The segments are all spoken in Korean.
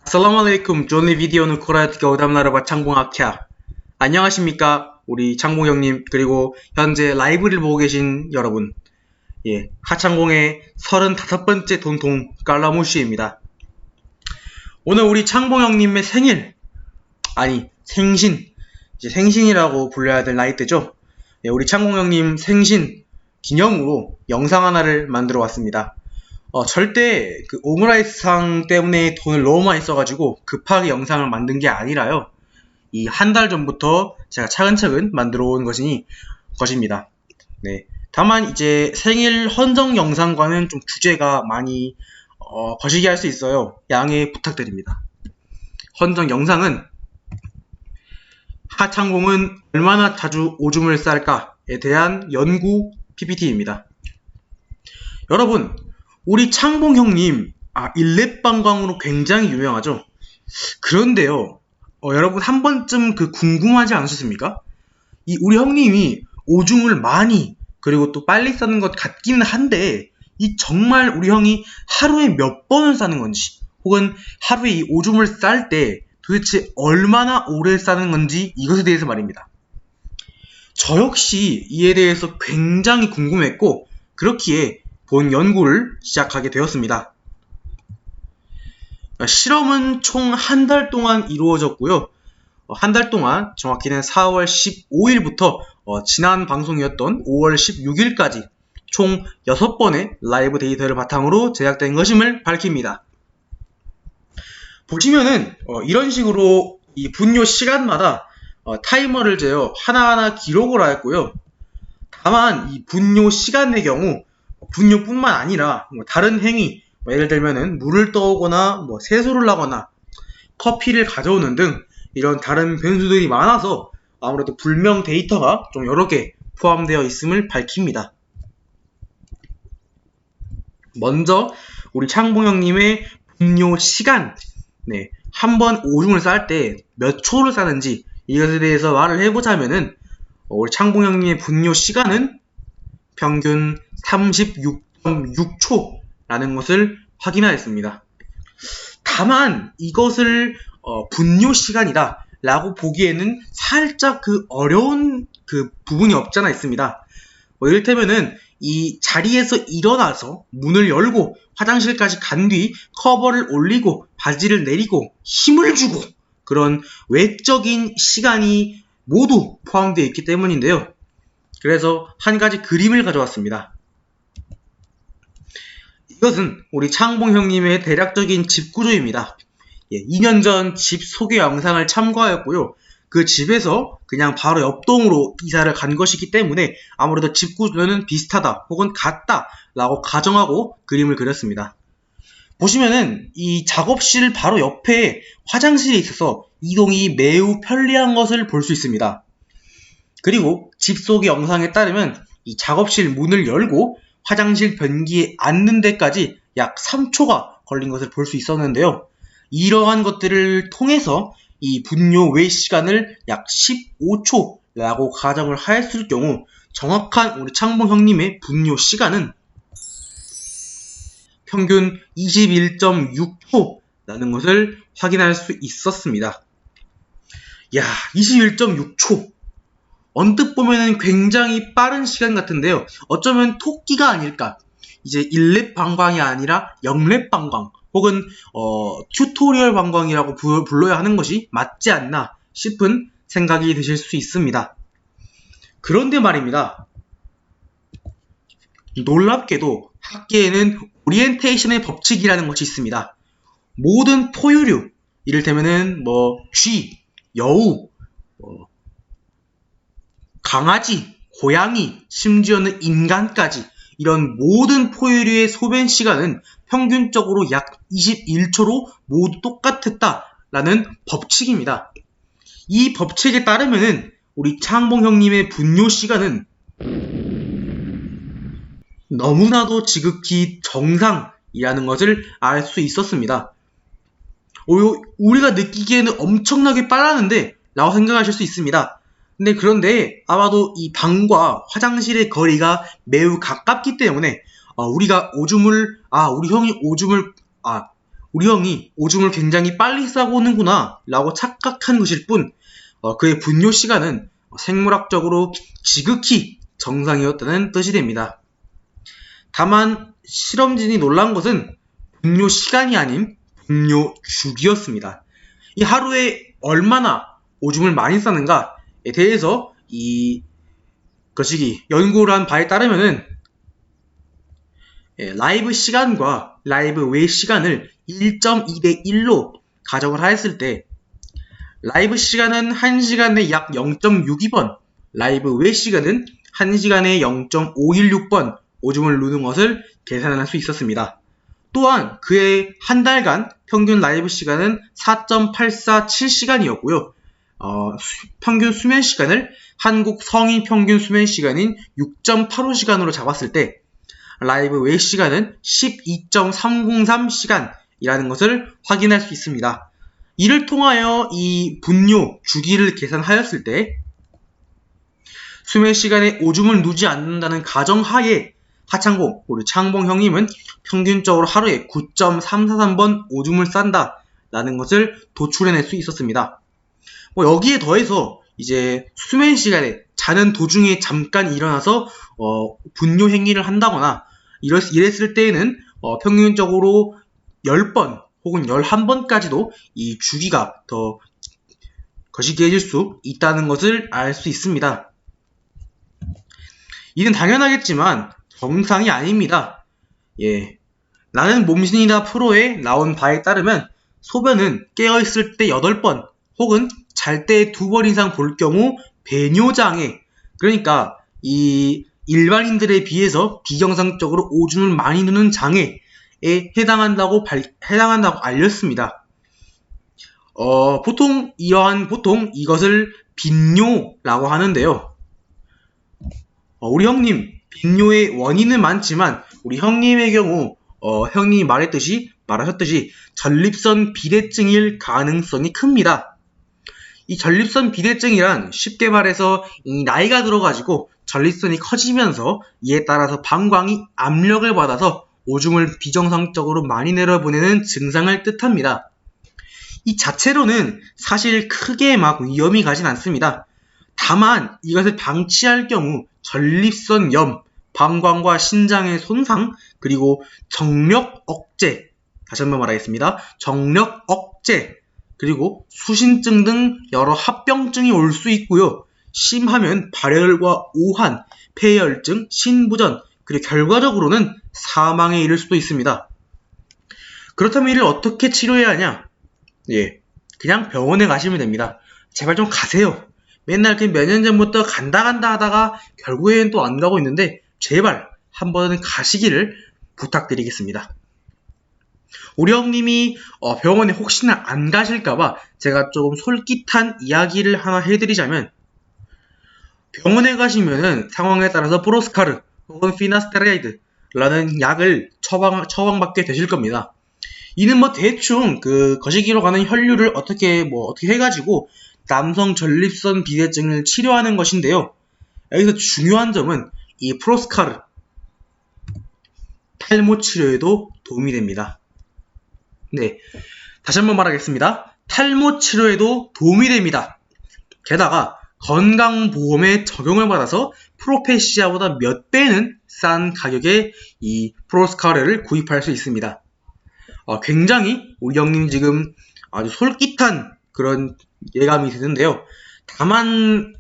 Assalamualaikum, Johnny Video는 코라이트가 오담나르바 창봉아캬. 안녕하십니까, 우리 창봉 형님, 그리고 현재 라이브를 보고 계신 여러분. 하창봉의 35번째 돈통 깔라무시입니다. 오늘 우리 창봉 형님의 생일, 아니 생신, 이제 생신이라고 불려야 될 나이대죠. 우리 창봉 형님 생신 기념으로 영상 하나를 만들어 왔습니다. 절대 그 오므라이스 상 때문에 돈을 너무 많이 써가지고 급하게 영상을 만든 게 아니라요. 이 한 달 전부터 제가 차근차근 만들어 온 것입니다. 네. 다만 이제 생일 헌정 영상과는 좀 주제가 많이 거시기 할 수 있어요. 양해 부탁드립니다. 헌정 영상은 하창봉은 얼마나 자주 오줌을 쌀까에 대한 연구 PPT입니다. 여러분, 우리 창봉 형님, 일랩방광으로 굉장히 유명하죠? 그런데요, 여러분 한 번쯤 궁금하지 않으셨습니까? 우리 형님이 오줌을 많이, 그리고 또 빨리 싸는 것 같기는 한데, 정말 우리 형이 하루에 몇 번을 싸는 건지, 혹은 하루에 이 오줌을 쌀 때 도대체 얼마나 오래 싸는 건지 이것에 대해서 말입니다. 저 역시 이에 대해서 굉장히 궁금했고, 그렇기에 본 연구를 시작하게 되었습니다. 실험은 총 한 달 동안 이루어졌고요. 한 달 동안, 정확히는 4월 15일부터 지난 방송이었던 5월 16일까지 총 6번의 라이브 데이터를 바탕으로 제작된 것임을 밝힙니다. 보시면은 이런 식으로 이 분뇨 시간마다 타이머를 재어 하나하나 기록을 하였고요. 다만 이 분뇨 시간의 경우 분뇨뿐만 아니라 다른 행위, 예를 들면은 물을 떠오거나 세수를 하거나 커피를 가져오는 등 이런 다른 변수들이 많아서 아무래도 불명 데이터가 좀 여러 개 포함되어 있음을 밝힙니다. 먼저 우리 창봉 형님의 분뇨 시간, 한 번 오줌을 쌀 때 몇 초를 싸는지 이것에 대해서 말을 해보자면은 우리 창봉 형님의 분뇨 시간은 평균 36.6초라는 것을 확인하였습니다. 다만 이것을 분뇨 시간이다 라고 보기에는 살짝 어려운 부분이 없잖아 있습니다. 이를테면은 이 자리에서 일어나서 문을 열고 화장실까지 간 뒤 커버를 올리고 바지를 내리고 힘을 주고 그런 외적인 시간이 모두 포함되어 있기 때문인데요. 그래서 한 가지 그림을 가져왔습니다. 이것은 우리 창봉 형님의 대략적인 집 구조입니다. 2년 전 집 소개 영상을 참고하였고요. 그 집에서 그냥 바로 옆 동으로 이사를 간 것이기 때문에 아무래도 집 구조는 비슷하다 혹은 같다 라고 가정하고 그림을 그렸습니다. 보시면은 이 작업실 바로 옆에 화장실이 있어서 이동이 매우 편리한 것을 볼 수 있습니다. 그리고 집 소개 영상에 따르면 이 작업실 문을 열고 화장실 변기에 앉는 데까지 약 3초가 걸린 것을 볼 수 있었는데요. 이러한 것들을 통해서 이 분뇨 외 시간을 약 15초라고 가정을 하였을 경우 정확한 우리 창봉 형님의 분뇨 시간은 평균 21.6초라는 것을 확인할 수 있었습니다. 21.6초. 언뜻 보면은 굉장히 빠른 시간 같은데요. 어쩌면 토끼가 아닐까. 이제 1랩 방광이 아니라 0랩 방광 혹은 튜토리얼 방광이라고 불러야 하는 것이 맞지 않나 싶은 생각이 드실 수 있습니다. 그런데 말입니다. 놀랍게도 학계에는 오리엔테이션의 법칙이라는 것이 있습니다. 모든 포유류, 이를테면은 쥐, 여우, 강아지, 고양이, 심지어는 인간까지 이런 모든 포유류의 소변 시간은 평균적으로 약 21초로 모두 똑같았다라는 법칙입니다. 이 법칙에 따르면은 우리 창봉 형님의 분뇨 시간은 너무나도 지극히 정상이라는 것을 알 수 있었습니다. 우리가 느끼기에는 엄청나게 빨랐는데 라고 생각하실 수 있습니다. 그런데 아마도 이 방과 화장실의 거리가 매우 가깝기 때문에 우리 형이 우리 형이 오줌을 굉장히 빨리 싸고 오는구나 라고 착각한 것일 뿐 그의 분뇨 시간은 생물학적으로 지극히 정상이었다는 뜻이 됩니다. 다만 실험진이 놀란 것은 분뇨 시간이 아닌 분뇨 주기였습니다. 이 하루에 얼마나 오줌을 많이 싸는가에 대해서 이 거시기 연구를 한 바에 따르면은 라이브 시간과 라이브 외 시간을 1.2대 1로 가정을 하였을 때 라이브 시간은 1시간에 약 0.62번, 라이브 외 시간은 1시간에 0.516번 오줌을 누는 것을 계산할 수 있었습니다. 또한 그의 한 달간 평균 라이브 시간은 4.847시간이었고요. 평균 수면 시간을 한국 성인 평균 수면 시간인 6.85시간으로 잡았을 때 라이브 외 시간은 12.303시간이라는 것을 확인할 수 있습니다. 이를 통하여 이 분뇨 주기를 계산하였을 때 수면 시간에 오줌을 누지 않는다는 가정하에 하창봉, 우리 창봉 형님은 평균적으로 하루에 9.343번 오줌을 싼다 라는 것을 도출해낼 수 있었습니다. 여기에 더해서 이제 수면 시간에 자는 도중에 잠깐 일어나서 분뇨 행위를 한다거나 이랬을 때에는 평균적으로 10번 혹은 11번까지도 이 주기가 더 거시기해질 수 있다는 것을 알 수 있습니다. 이는 당연하겠지만 정상이 아닙니다. 나는 몸신이다 프로에 나온 바에 따르면 소변은 깨어있을 때 8번 혹은 잘 때 2번 이상 볼 경우 배뇨장애, 그러니까 이 일반인들에 비해서 비정상적으로 오줌을 많이 누는 장애에 해당한다고 알렸습니다. 보통 이것을 빈뇨라고 하는데요. 우리 형님 빈뇨의 원인은 많지만 우리 형님의 경우 형님이 말하셨듯이 전립선 비대증일 가능성이 큽니다. 이 전립선 비대증이란 쉽게 말해서 이 나이가 들어가지고 전립선이 커지면서 이에 따라서 방광이 압력을 받아서 오줌을 비정상적으로 많이 내려보내는 증상을 뜻합니다. 이 자체로는 사실 크게 막 위험이 가진 않습니다. 다만 이것을 방치할 경우 전립선염, 방광과 신장의 손상, 그리고 정력 억제, 다시 한번 말하겠습니다. 정력 억제, 그리고 수신증 등 여러 합병증이 올 수 있고요. 심하면 발열과 오한, 폐혈증, 신부전, 그리고 결과적으로는 사망에 이를 수도 있습니다. 그렇다면 이를 어떻게 치료해야 하냐? 그냥 병원에 가시면 됩니다. 제발 좀 가세요. 맨날 몇 년 전부터 간다 하다가 결국에는 또 안 가고 있는데 제발 한 번은 가시기를 부탁드리겠습니다. 우리 형님이 병원에 혹시나 안 가실까봐 제가 조금 솔깃한 이야기를 하나 해드리자면, 병원에 가시면은 상황에 따라서 프로스카르 혹은 피나스테라이드라는 약을 처방받게 되실 겁니다. 이는 대충 그 거시기로 가는 혈류를 어떻게 해가지고 남성 전립선 비대증을 치료하는 것인데요. 여기서 중요한 점은 이 프로스카르 탈모 치료에도 도움이 됩니다. 다시 한번 말하겠습니다. 탈모 치료에도 도움이 됩니다. 게다가 건강보험에 적용을 받아서 프로페시아보다 몇 배는 싼 가격에 이 프로스카르를 구입할 수 있습니다. 굉장히 우리 형님 지금 아주 솔깃한 그런 예감이 드는데요. 다만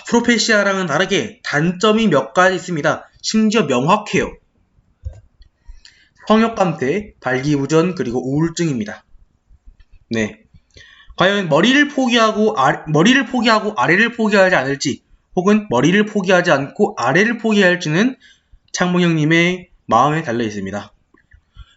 프로페시아랑은 다르게 단점이 몇 가지 있습니다. 심지어 명확해요. 성욕감퇴, 발기부전, 그리고 우울증입니다. 과연 머리를 포기하고 아래를 포기하지 않을지, 혹은 머리를 포기하지 않고 아래를 포기할지는 창봉 형님의 마음에 달려 있습니다.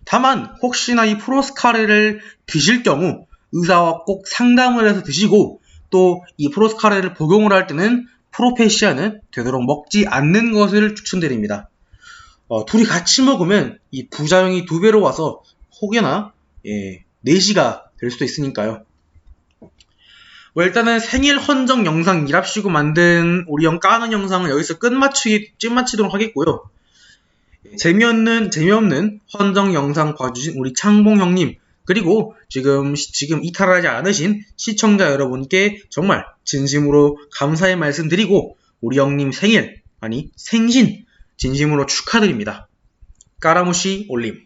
다만 혹시나 이 프로스카르를 드실 경우 의사와 꼭 상담을 해서 드시고, 또 이 프로스카르를 복용을 할 때는 프로페시아는 되도록 먹지 않는 것을 추천드립니다. 둘이 같이 먹으면 이 부작용이 2배로 와서 혹여나 내시가 될 수도 있으니까요. 일단은 생일 헌정 영상 일합시고 만든 우리 형 까는 영상은 여기서 끝마치도록 하겠고요. 재미없는 헌정 영상 봐주신 우리 창봉 형님, 그리고 지금 이탈하지 않으신 시청자 여러분께 정말 진심으로 감사의 말씀드리고 우리 형님 생일, 아니 생신 진심으로 축하드립니다. 까라무시 올림.